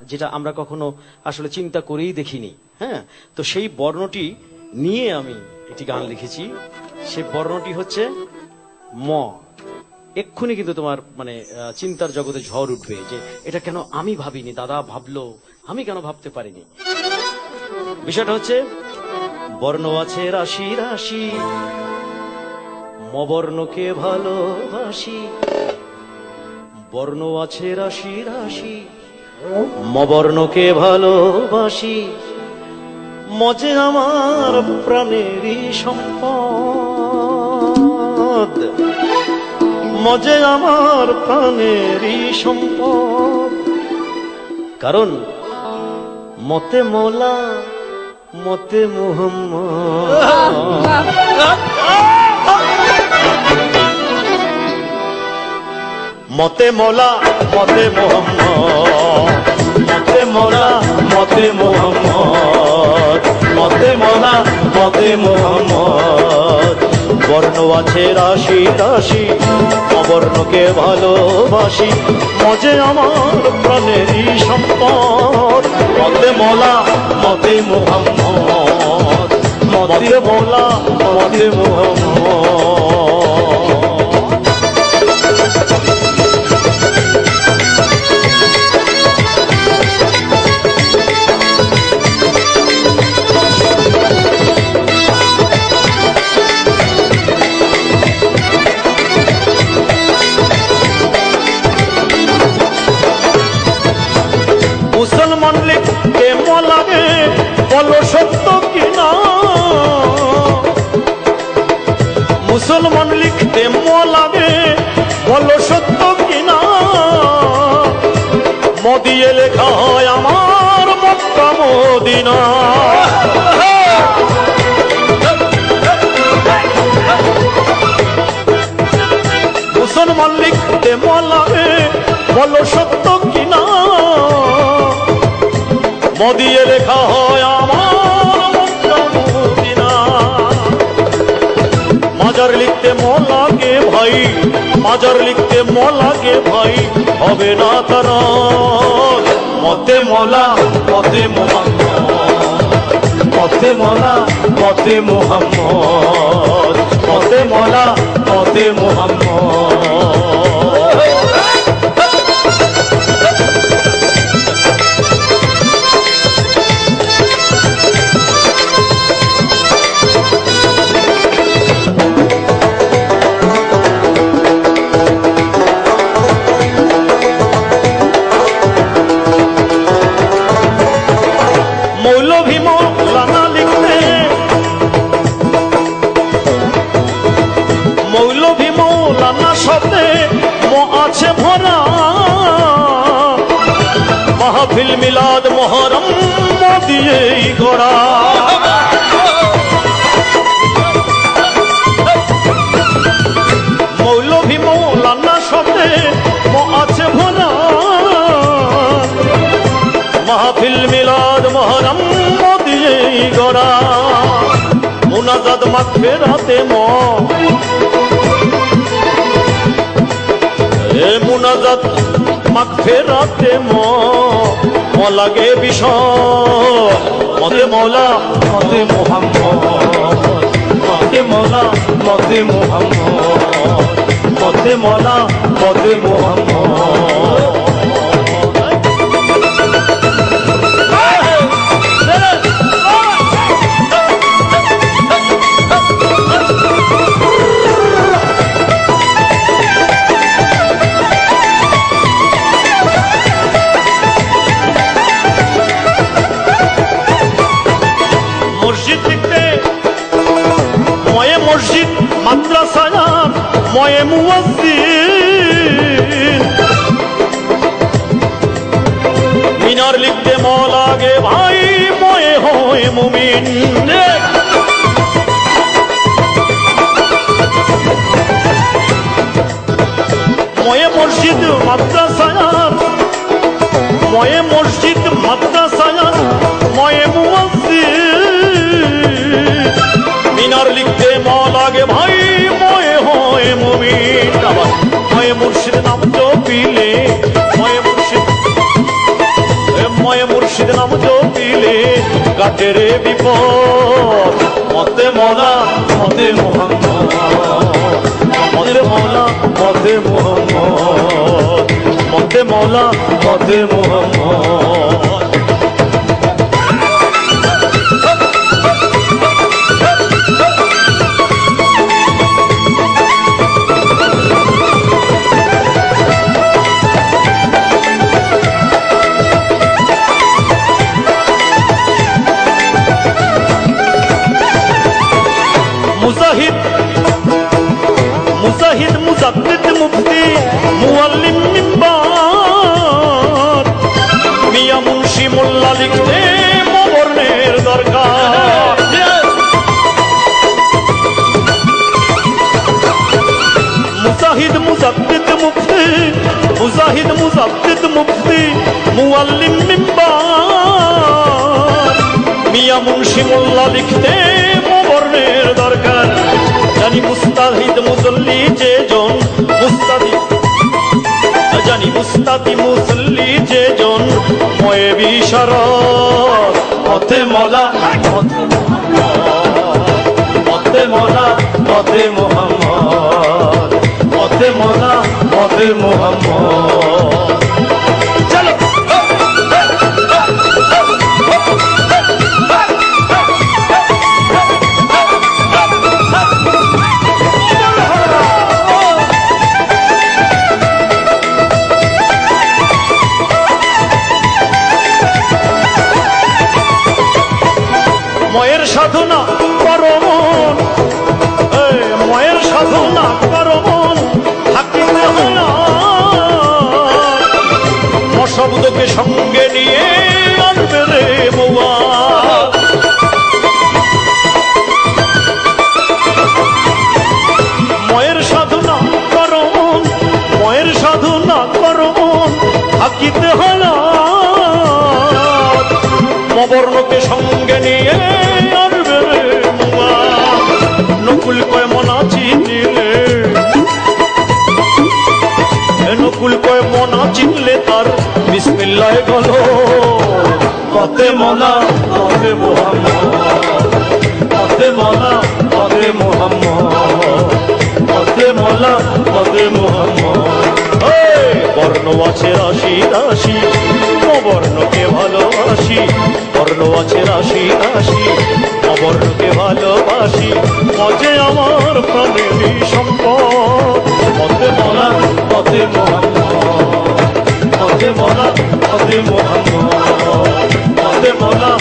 যেটা আমরা কখনো আসলে চিন্তা করেই দেখিনি। হ্যাঁ, তো সেই বর্ণটি নিয়ে আমি একটি গান লিখেছি। সে বর্ণটি হচ্ছে ম। এক্ষুনি কিন্তু তোমার মানে চিন্তার জগতে ঝড় উঠবে যে এটা কেন আমি ভাবিনি, দাদা ভাবলো, আমি কেন ভাবতে পারিনি। বিষয়টা হচ্ছে বর্ণ আছে রাশি রাশি, মবর্ণকে ভালোবাসি। বর্ণ আছে রাশি রাশি, মবর্ণকে ভালোবাসি। মজে আমার প্রাণেরই সম্পদ, মজে আমার প্রাণেরই সম্পদ। কারণ মতে মৌলা মতে মুহাম্মদ। মতে মৌলা মতে মুহাম্মদ, মতে মৌলা মতে মুহাম্মদ, মতে মৌলা মতে মুহাম্মদ। বর্ণ আছে রাশি রাশি, অবর্ণকে ভালোবাসি। মজে আমার প্রাণেরই সম্পদ। মতে মৌলা মতে মুহাম্মদ, মতে মৌলা মতে মুহাম্মদ। মুসলমান লিখতে লাগে বলো সত্য কিনা, মুসলমান লিখতে লাগে বলো সত্য কিনা। মদিয়ে লেখা হয় আমার মক্কা মদিনা। মুসলমান লিখতে লাগে বলো সত্য কিনা। মদিয়ে লেখা হয় আমার মক্কা মদিনা। মাজার লিখতে লাগে ভাই, মাজার লিখতে লাগে ভাই, হবে না তারা। মতে মৌলা মতে মুহাম্মদ, মতে মৌলা মতে মুহাম্মদ, মতে মৌলা মতে মুহাম্মদ। মৌলভী মৌলানা লিখতে, মৌলভী মৌলানা শব্দে ম আছে ভরা। মাহফিল মিলাদ মহরম দিয়েই গড়া। মৌলভী মৌলানা শব্দে ম আছে ভরা। মাহফিল মিলাদ মহরম দিয়েই গড়া। মুনাজাত মাগফিরাতে ম, এ মুনাজাত মাগফিরাতে ম লাগে বিষয়। মতে মৌলা মতে মুহাম্মদ, মতে মৌলা মতে মুহাম্মদ, মতে মৌলা মতে মুহাম্মদ। মসজিদ লিখতে ময়ে মসজিদ, মাদ্রাসায় ময়ে মুয়াজ্জিন। মিনার লিখতে ম লাগে ভাই, ময়ে হয় মুমিন। ময়ে মসজিদ মাদ্রাসায়, ময়ে মসজিদ মাদ্রাসায় ময়ে মুয়াজ্জিন। মিনার লিখতে ম লাগে ভাই, ময়ে হয় মুমিন। ময়ে মুর্শিদ নাম জপিলে, ময়ে মুর্শিদ তৌহিদ নাম জপিলে কাটে রে বিপদ। মতে মৌলা মতে মোহাম্মদ, মতে মৌলা মতে মোহাম্মদ, মতে মৌলা মতে মোহাম্মদ। মুজাহিদ মুজাহিদ মুজাদ্দিদ মুফতি মুআল্লিম মিম্বার, মিয়া মুন্সি মোল্লা লিখতে বর্ণের দরকার। মুজাহিদ মুজাদ্দিদ মুফতি, মুজাহিদ মুজাদ্দিদ মুফতি মুআল্লিম মিম্বার, মিয়া মুন্সি মোল্লা লিখতে বর্ণের দরকার। জানি মুস্তাহিদ মুসল্লি যে জন, মুস্তাহিদ জানি মুস্তাদি মুসল্লি যে জন ময়ে বিশারত। মতে মৌলা মতে মৌলা মতে মোহাম্মদ, মতে মৌলা মতে মোহাম্মদ। চলো ময়ের সাধনা করো মন, ময়ের সাধনা করো মন, থাকিতে হয় না শব্দকে সঙ্গে নিয়ে আনবে রে বৌয়া। ময়ের সাধনা করো মন, ময়ের সাধনা করো মন, থাকিতে হয় না মবর্ণকে সঙ্গে নিয়ে আনবে রে বৌয়া। নকুল কয় মনা চিনিলে, নকুল কয় মনা চিনলে তার বিসমিল্লাহ বলো। মতে মৌলা মতে মোহাম্মদ, মতে মৌলা মতে মোহাম্মদ, মতে মৌলা মতে মোহাম্মদ। বর্ণ আছে রাশি রাশি, অবর্ণকে ভালোবাসি। বর্ণ আছে রাশি রাশি, অবর্ণকে ভালোবাসি। মজে আমার প্রাণেরই সম্পদ। মতে মৌলা মতে মোহাম্মদ, মতে মৌলা মতে মোহাম্মদ, মতে মৌলা